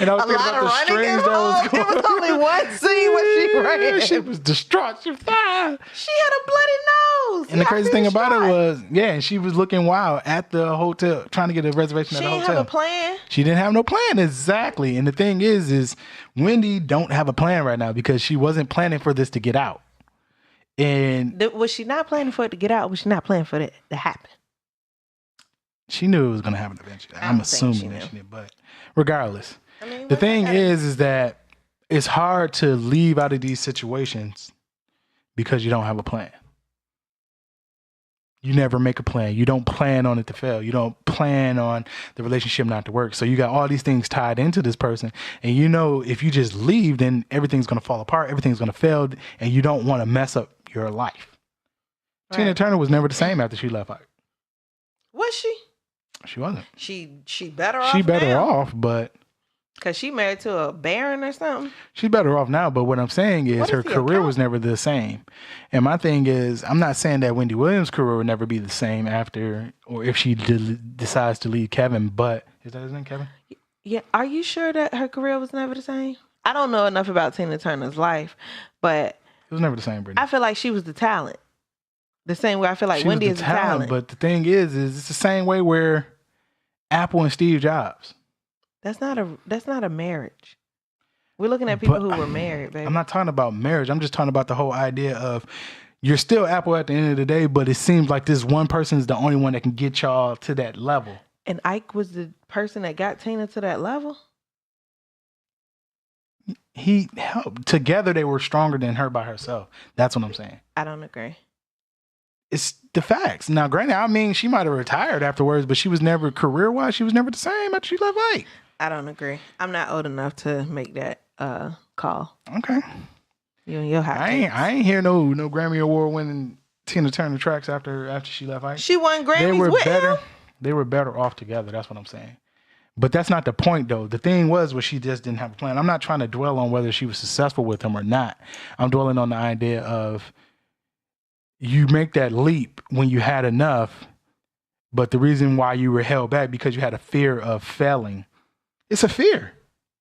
And I was thinking about the strings that was going on. It was only one scene where she ran. She was distraught. She was fine. She had a bloody nose. And the crazy thing about it was, and she was looking wild at the hotel, trying to get a reservation at the hotel. She didn't have a plan. She didn't have no plan, exactly. And the thing is Wendy don't have a plan right now because she wasn't planning for this to get out. And was she not planning for it to get out? Was she not planning for it to happen? She knew it was going to happen eventually. I'm assuming that she did, but regardless, the thing is that it's hard to leave out of these situations because you don't have a plan. You never make a plan. You don't plan on it to fail. You don't plan on the relationship not to work. So you got all these things tied into this person. And you know, if you just leave, then everything's going to fall apart. Everything's going to fail. And you don't want to mess up your life. Right. Tina Turner was never the same after she left Ike. Was she? She wasn't. She better off. She better off, but because she married to a baron or something. She's better off now, but what I'm saying is her career was never the same. And my thing is, I'm not saying that Wendy Williams' career will never be the same after, or if she decides to leave Kevin, but is that his name, Kevin? Yeah. Are you sure that her career was never the same? I don't know enough about Tina Turner's life, but it was never the same, Brittany. I feel like she was the talent. The same way I feel like Wendy is the talent. But the thing is it's the same way where Apple and Steve Jobs. That's not a marriage. We're looking at people who were married, baby. I'm not talking about marriage. I'm just talking about the whole idea of you're still Apple at the end of the day, but it seems like this one person is the only one that can get y'all to that level. And Ike was the person that got Tina to that level? He helped. Together they were stronger than her by herself. That's what I'm saying. I don't agree. It's the facts. Now, granted, I mean, she might have retired afterwards, but she was never, career-wise, she was never the same after she left Ike. I don't agree. I'm not old enough to make that call. Okay. You and your hot I ain't hear no Grammy Award winning Tina Turner tracks after she left Ike. She won Grammys with him? They were better off together. That's what I'm saying. But that's not the point, though. The thing was she just didn't have a plan. I'm not trying to dwell on whether she was successful with him or not. I'm dwelling on the idea of you make that leap when you had enough, but the reason why you were held back because you had a fear of failing. It's a fear.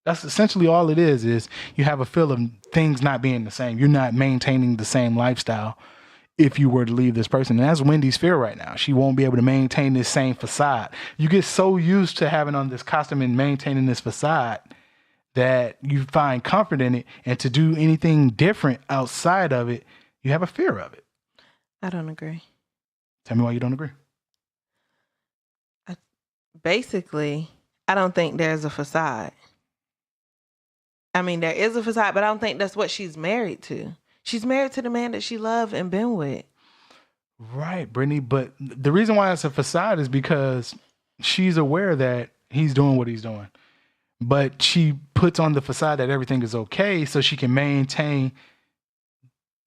That's essentially all it is you have a fear of things not being the same. You're not maintaining the same lifestyle if you were to leave this person. And that's Wendy's fear right now. She won't be able to maintain this same facade. You get so used to having on this costume and maintaining this facade that you find comfort in it, and to do anything different outside of it, you have a fear of it. I don't agree. Tell me why you don't agree. Basically, I don't think there's a facade. I mean, there is a facade, but I don't think that's what she's married to. She's married to the man that she loved and been with. Right, Brittany. But the reason why it's a facade is because she's aware that he's doing what he's doing. But she puts on the facade that everything is okay so she can maintain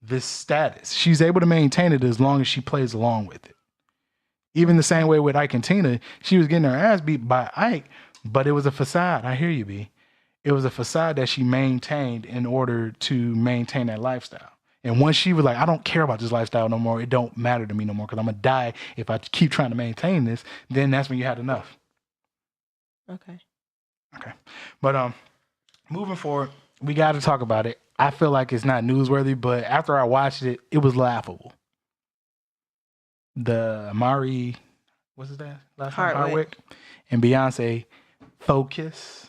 this status. She's able to maintain it as long as she plays along with it. Even the same way with Ike and Tina, she was getting her ass beat by Ike, but it was a facade. I hear you, B. It was a facade that she maintained in order to maintain that lifestyle. And once she was like, I don't care about this lifestyle no more, it don't matter to me no more because I'm going to die if I keep trying to maintain this, then that's when you had enough. Okay. But moving forward, we got to talk about it. I feel like it's not newsworthy, but after I watched it, it was laughable. The Amari, what's his name? Last name? Hardwick. And Beyonce, Focus.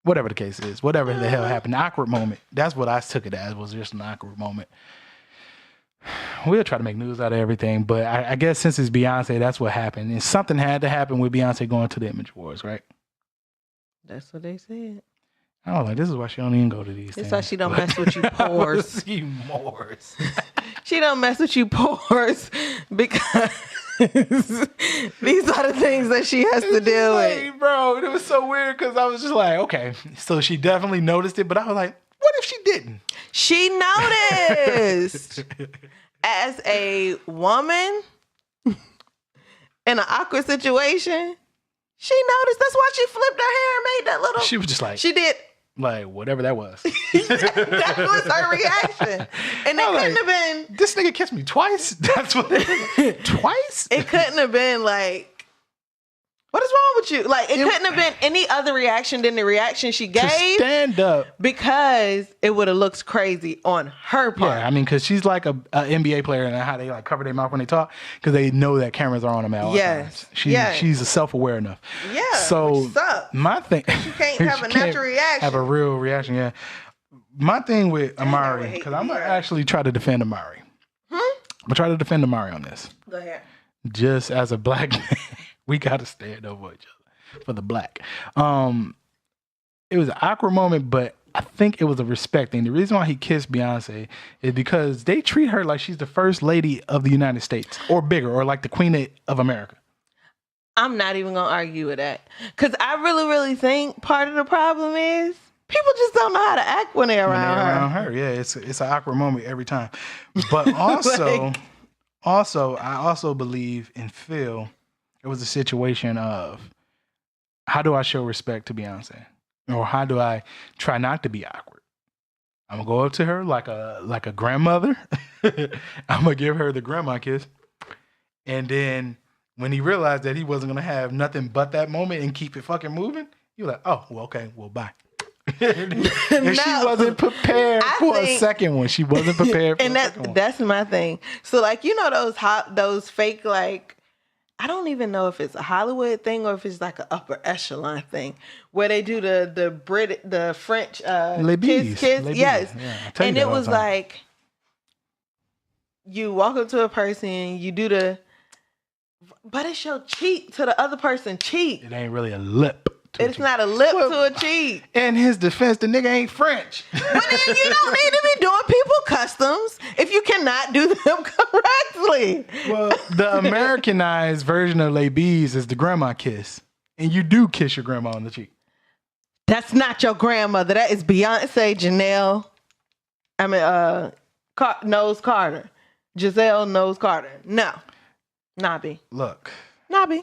Whatever the case is, whatever the hell happened, the awkward moment. That's what I took it as, was just an awkward moment. we'll try to make news out of everything, but I guess since it's Beyonce, that's what happened. And something had to happen with Beyonce going to the Image Awards, right? That's what they said. I was like, this is why she don't even go to these It's things. why she don't mess with you poors. See Moors. She don't mess with you poors because these are the things that she has to deal with. Bro, it was so weird because I was just like, okay, so she definitely noticed it, but I was like, what if she didn't? She noticed. As a woman in an awkward situation, she noticed. That's why she flipped her hair and made that little. She was just like, she did. Like, whatever that was. That was her reaction. And it couldn't have been. This nigga kissed me twice? That's what twice? It couldn't have been like, what is wrong with you? Like, it couldn't have been any other reaction than the reaction she gave. To stand up. Because it would have looked crazy on her part. Yeah, I mean, because she's like a NBA player and how they like cover their mouth when they talk because they know that cameras are on them at all times. She's self-aware enough. Yeah, so which sucks. My thing... You can't have a natural reaction. Have a real reaction, yeah. My thing with Amari, because I'm going to actually try to defend Amari. I'm going to try to defend Amari on this. Go ahead. Just as a black man, we got to stand over each other for the black. It was an awkward moment, but I think it was a respect thing. The reason why he kissed Beyonce is because they treat her like she's the first lady of the United States or bigger, or like the queen of America. I'm not even going to argue with that. Because I really, really think part of the problem is people just don't know how to act when they're around her. Yeah, it's an awkward moment every time. But also, I also believe and feel it was a situation of how do I show respect to Beyonce? Or how do I try not to be awkward? I'm gonna go up to her like a grandmother. I'm gonna give her the grandma kiss. And then when he realized that he wasn't gonna have nothing but that moment and keep it fucking moving, he was like, oh, well, okay, well, bye. And she wasn't prepared for a second one. She wasn't prepared for a second one. That's my thing. So like, you know, those fake, like, I don't even know if it's a Hollywood thing or if it's like an upper echelon thing where they do the French kiss. Yes. Yeah, and it was like you walk up to a person, you do but it's your cheek to the other person's cheek. It ain't really a lip. It's not a lip to a cheek. In his defense, the nigga ain't French. Well, then you don't need to be doing people customs if you cannot do them correctly. Well, the Americanized version of Les Bees is the grandma kiss. And you do kiss your grandma on the cheek. That's not your grandmother. That is Beyonce, Janelle. I mean, Knowles Carter. Giselle Knowles Carter. No. Nobby. Look. Nobby.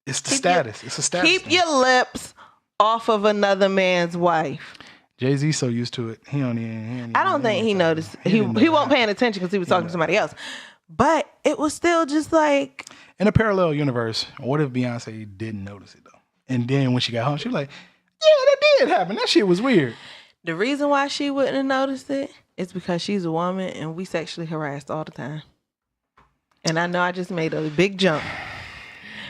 It's the status. It's a status. Keep your lips off of another man's wife. Jay-Z so used to it. He don't even. I don't think he noticed. He wasn't paying attention because he was talking to somebody else. But it was still just like in a parallel universe. What if Beyonce didn't notice it though? And then when she got home, she was like, "Yeah, that did happen. That shit was weird." The reason why she wouldn't have noticed it is because she's a woman and we sexually harassed all the time. And I know I just made a big jump.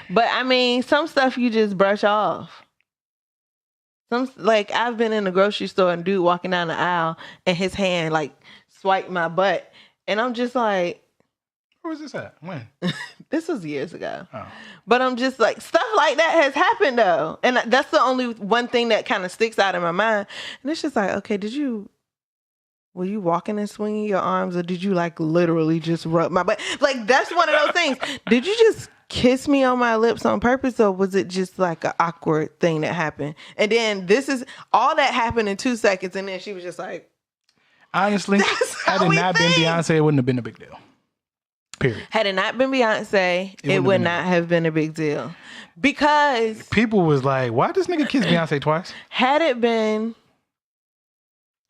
But I mean, some stuff you just brush off. Like I've been in the grocery store and dude walking down the aisle and his hand like swiped my butt. And I'm just like, where was this at? When? This was years ago. Oh. But I'm just like, stuff like that has happened though. And that's the only one thing that kind of sticks out in my mind. And it's just like, okay, were you walking and swinging your arms or did you like literally just rub my butt? Like that's one of those things. Did you just kiss me on my lips on purpose or was it just like an awkward thing that happened? And then this is all that happened in 2 seconds and then she was just like, honestly, had it not been Beyonce, it wouldn't have been a big deal. Period. Had it not been Beyonce, it would not have been a big deal. Because people was like, why does nigga kiss Beyonce twice? Had it been,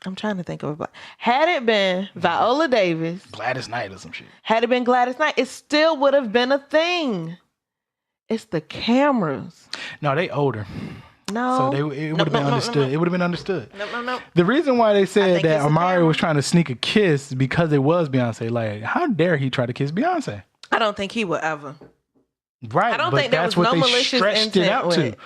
I'm trying to think of it. Had it been Viola Davis, Gladys Knight or some shit. Had it been Gladys Knight, it still would have been a thing. It's the cameras. No, they older. No. So it would have been understood. No. It would have been understood. No. The reason why they said that Amari was trying to sneak a kiss because it was Beyonce. Like, how dare he try to kiss Beyonce? I don't think he would ever. Right. I don't think there was no malicious intent with it.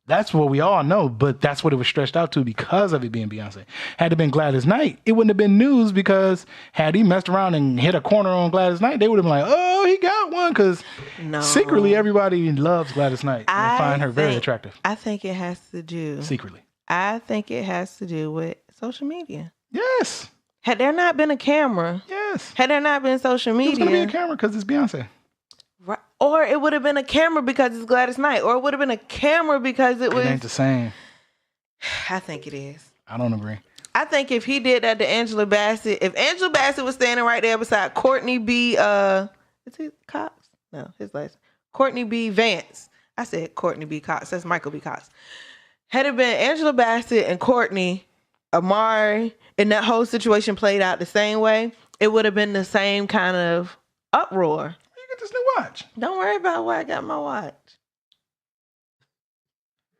That's what we all know, but that's what it was stretched out to because of it being Beyonce. Had it been Gladys Knight, it wouldn't have been news because had he messed around and hit a corner on Gladys Knight, they would have been like, oh, he got one, because secretly everybody loves Gladys Knight and find her very attractive. I think it has to do... Secretly. I think it has to do with social media. Yes. Had there not been a camera... Yes. Had there not been social media... It's going to be a camera because it's Beyonce. Right. Or it would have been a camera because it's Gladys Knight. Or it would have been a camera because it was... It ain't the same. I think it is. I don't agree. I think if he did that to Angela Bassett, if Angela Bassett was standing right there beside Courtney B. Is he Cox? No, his last. Courtney B. Vance. I said Courtney B. Cox. That's Michael B. Cox. Had it been Angela Bassett and Courtney, Amari, and that whole situation played out the same way, it would have been the same kind of uproar. This new watch. Don't worry about where I got my watch.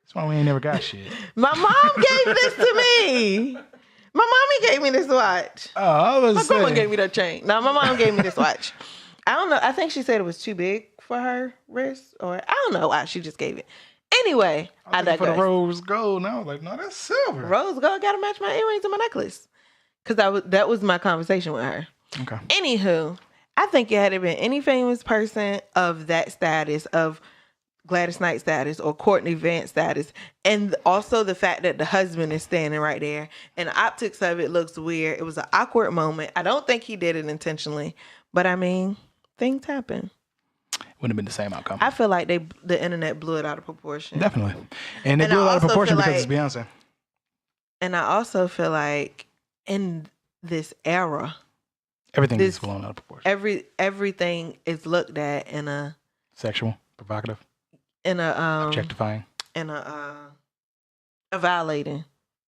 That's why we ain't never got shit. My mom gave this to me. My mommy gave me this watch. Oh, I was My grandma gave me that chain. No, my mom gave me this watch. I don't know. I think she said it was too big for her wrist, or I don't know why she just gave it. Anyway, I digress. For the rose gold, and I was like, no, that's silver. Rose gold got to match my earrings and my necklace, because that was my conversation with her. Okay. Anywho. I think it had been any famous person of that status, of Gladys Knight status or Courtney Vance status, and also the fact that the husband is standing right there, and the optics of it looks weird. It was an awkward moment. I don't think he did it intentionally, but I mean, things happen. Wouldn't have been the same outcome. I feel like the internet blew it out of proportion. Definitely. And they blew it out of proportion because it's Beyonce. And I also feel like in this era, everything is blown out of proportion. Everything is looked at in a sexual, provocative, in a objectifying, in a violating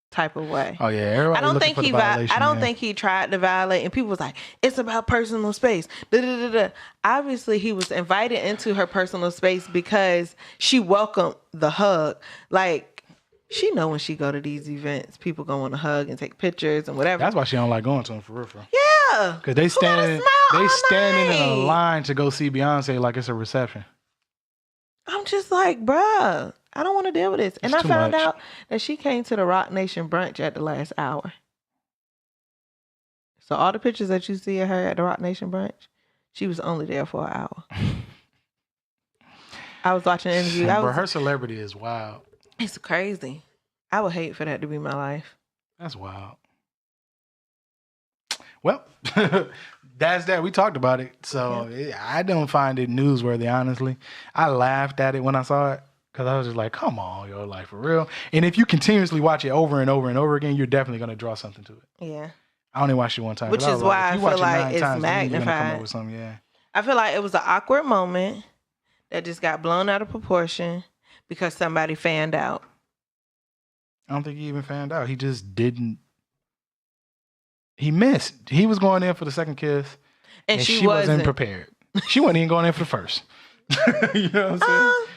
type of way. Oh yeah, everybody. I don't think he tried to violate, and people was like, "It's about personal space." Obviously, he was invited into her personal space because she welcomed the hug. Like, she know when she go to these events, people go on to hug and take pictures and whatever. That's why she don't like going to them, for real. Yeah, because they standing in a line to go see Beyonce like it's a reception. I'm just like, bruh, I don't want to deal with this. And I found out that she came to the Rock Nation brunch at the last hour. So all the pictures that you see of her at the Rock Nation brunch, she was only there for an hour. I was watching an interview. Her celebrity is wild. It's crazy. I would hate for that to be my life. That's wild. Well, that's that. We talked about it. So I don't find it newsworthy, honestly. I laughed at it when I saw it because I was just like, come on, yo, like, for real. And if you continuously watch it over and over and over again, you're definitely going to draw something to it. Yeah. I only watched it one time. Which is why I feel like it's magnified. Come up with something, yeah. I feel like it was an awkward moment that just got blown out of proportion because somebody fanned out. I don't think he even fanned out. He just didn't. He missed. He was going in for the second kiss, and she wasn't prepared. She wasn't even going in for the first. You know what I'm saying?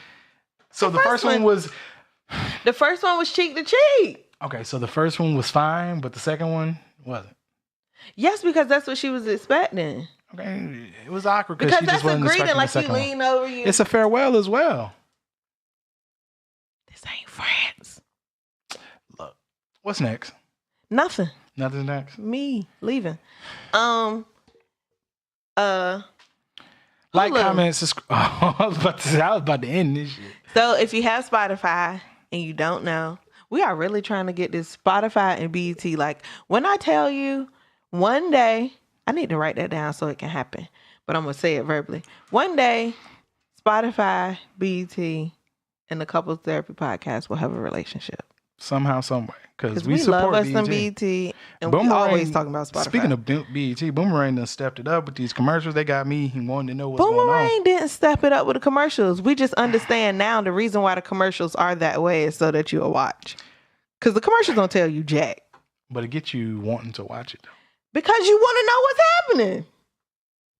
So the first one was... The first one was cheek to cheek. Okay, so the first one was fine, but the second one wasn't. Yes, because that's what she was expecting. Okay, it was awkward because she just wasn't greeting, expecting like the second you lean over you. It's a farewell as well. This ain't France. Look, what's next? Nothing. Nothing's next. Me leaving. Like, comment, subscribe. I was about to end this shit. So if you have Spotify and you don't know, we are really trying to get this Spotify and BET. Like, when I tell you one day, I need to write that down so it can happen, but I'm going to say it verbally. One day, Spotify, BET, and the Couples Therapy Podcast will have a relationship. Somehow, some way. Because we love support us some BET, and we always talking about Spotify. Speaking of BET, Boomerang done stepped it up with these commercials. They got me wanting to know what's going on. Boomerang didn't step it up with the commercials. We just understand now the reason why the commercials are that way is so that you'll watch. Because the commercials don't tell you jack. But it gets you wanting to watch it, though. Because you want to know what's happening.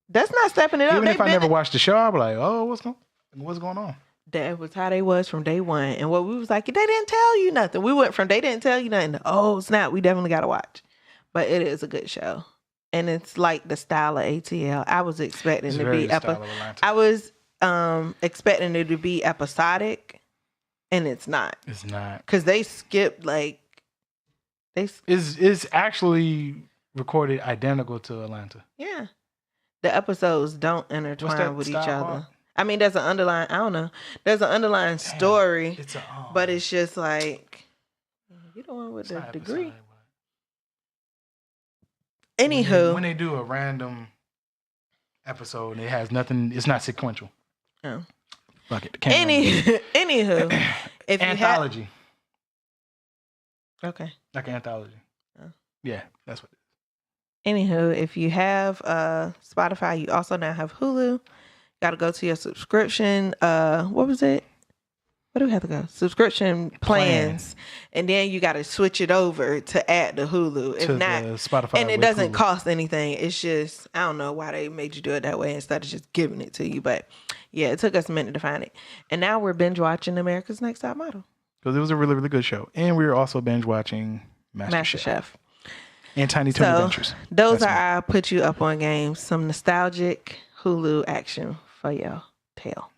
That's not stepping it up. Even if I never watched the show, I'll be like, oh, what's going on? That was how they was from day one. And what we was like, they didn't tell you nothing. We went from they didn't tell you nothing to, oh, snap, we definitely got to watch. But it is a good show. And it's like the style of ATL. I was expecting expecting it to be episodic. and it's not. It's not. Because they skipped, like, It's actually recorded identical to Atlanta. Yeah. The episodes don't intertwine with each style other. called? I mean, there's an underlying, I don't know. There's an underlying story, It's a, but it's just like, you the one with it's the not degree. episodic, Anywho. when they do a random episode and it has nothing, it's not sequential. Oh. Fuck it. Can't remember. Anywho. If anthology. Okay. Like an anthology. Oh. Yeah, that's what it is. Anywho, if you have Spotify, you also now have Hulu. Got to go to your subscription. What was it? Where do we have to go? Subscription plans. And then you got to switch it over to add the Hulu. If to not, the Spotify and it with doesn't Hulu. cost anything. It's just, I don't know why they made you do it that way instead of just giving it to you. But yeah, it took us a minute to find it. And now we're binge watching America's Next Top Model. Because it was a really, really good show. And we were also binge watching MasterChef. And Tiny Toon Adventures. Those are our put you up on games. Some nostalgic Hulu action for your tail.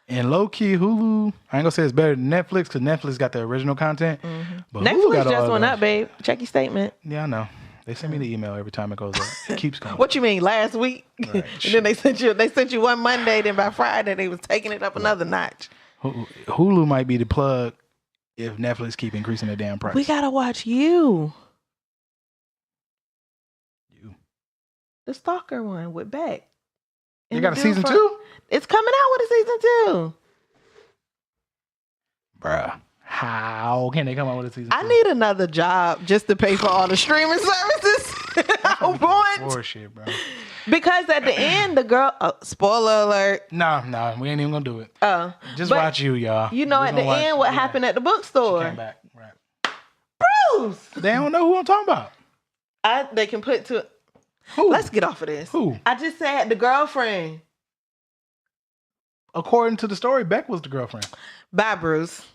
And low key, Hulu, I ain't gonna say it's better than Netflix because Netflix got the original content. Mm-hmm. But Netflix Hulu got all just went those. up, babe. Check your statement. Yeah, I know. They send me the email every time it goes up. It keeps going. What you mean, last week? Right, And then they sent you one Monday, then by Friday they was taking it up another notch. Hulu might be the plug if Netflix keep increasing the damn price. We gotta watch You. The Stalker one with Beck. You got a season 2? It's coming out with a season 2. Bruh. How can they come out with a season 2? I need another job just to pay for all the streaming services. I want. Bullshit, bro. Because at the end, the girl, spoiler alert. Nah, we ain't even gonna do it. Just but watch You, y'all. You know, at the end, what happened at the bookstore. She came back. Right. Bruce! They don't know who I'm talking about. They can put to... Who? Let's get off of this. Who? I just said the girlfriend. According to the story, Beck was the girlfriend. Bye, Bruce.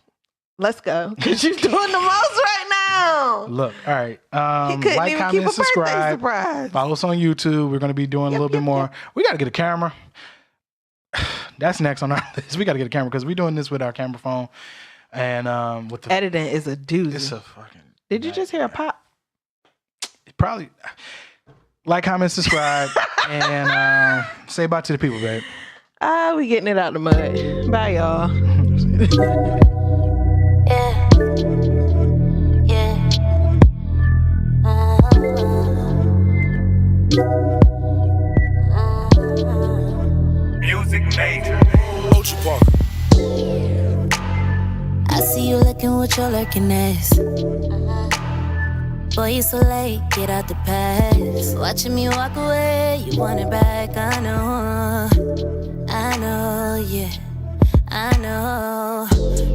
Let's go. Because you're doing the most right now. Look, all right. He couldn't Like, even comment, keep a subscribe. birthday surprise. Follow us on YouTube. We're going to be doing a little bit more. We got to get a camera. That's next on our list. We got to get a camera because we're doing this with our camera phone. And with the editing is a doozy. It's a fucking... Did you just hear a pop? Probably... Like, comment, subscribe, and say bye to the people, babe. We getting it out the mud. Bye, y'all. Music major. I see you looking with your lurking ass. Boy, you so late, get out the past. Watching me walk away, you want it back, I know, yeah, I know.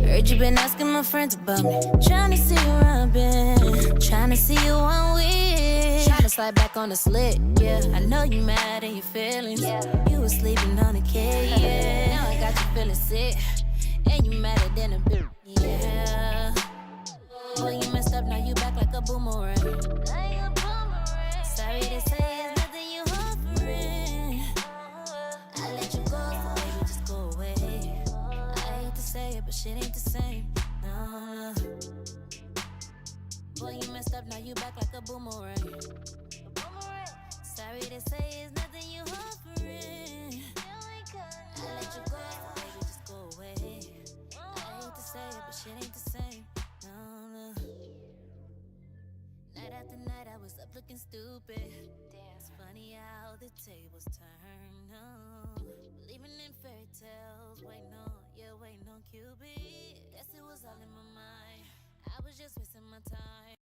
Heard you been asking my friends about me. Trying to see you rubbing, trying to see you on with. Trying to slide back on the slick, yeah. I know you mad and your feelings, yeah. You was sleeping on the K, yeah. Now I got you feeling sick, and you madder than a bitch, yeah. Boy, you messed up, now you back like a boomerang. Sorry to say it's nothing you offering. I let you go, so baby, just go away. I hate to say it, but shit ain't the same. No. Boy, you messed up, now you back like a boomerang. Sorry to say it's nothing you offering. I let you go, so baby, just go away. I hate to say it, but shit ain't the same. No. Night after night, I was up looking stupid. Damn, it's funny how the tables turn. No, believing in fairy tales, waiting on Cupid. Guess it was all in my mind. I was just wasting my time.